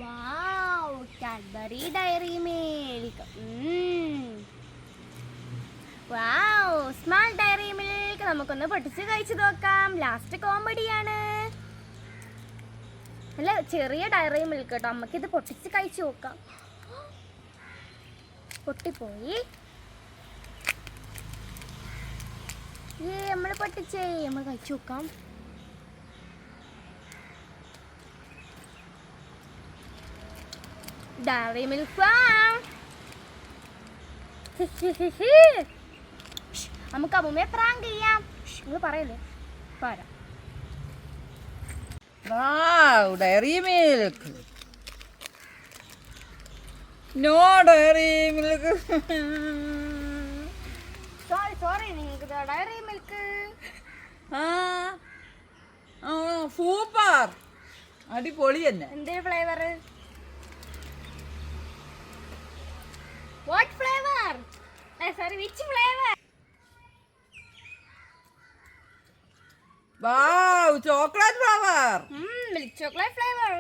വാവ്, Cadbury Dairy milk. വാവ്, small diary milk. നമുക്കൊന്ന് പൊട്ടിച്ച് കഴിച്ചു നോക്കാം. ലാസ്റ്റ് കോമഡിയാണ്. അല്ല, ചെറിയ ഡയറി മിൽക്ക് കേട്ടോ. നമുക്കിത് പൊട്ടിച്ച് കഴിച്ചു നോക്കാം. പൊട്ടിപ്പോയി. നമ്മൾ പൊട്ടിച്ചേ. നമ്മൾ കഴിച്ചു നോക്കാം. Dairy Milk farm. നമുക്ക് അമ്മൂമ്മയെ പ്രാങ്ക് ചെയ്യാം. നിങ്ങൾ പറയല്ലേ? പറയാം. Dairy Milk. No Dairy Milk. Sorry നിങ്ങൾക്ക് ഡയറി മിൽക്ക്. സൂപ്പർ, അടിപൊളി തന്നെ. എന്തൊരു flavour? What flavour? Sorry, which flavour? Wow, chocolate flavour. Milk chocolate flavour.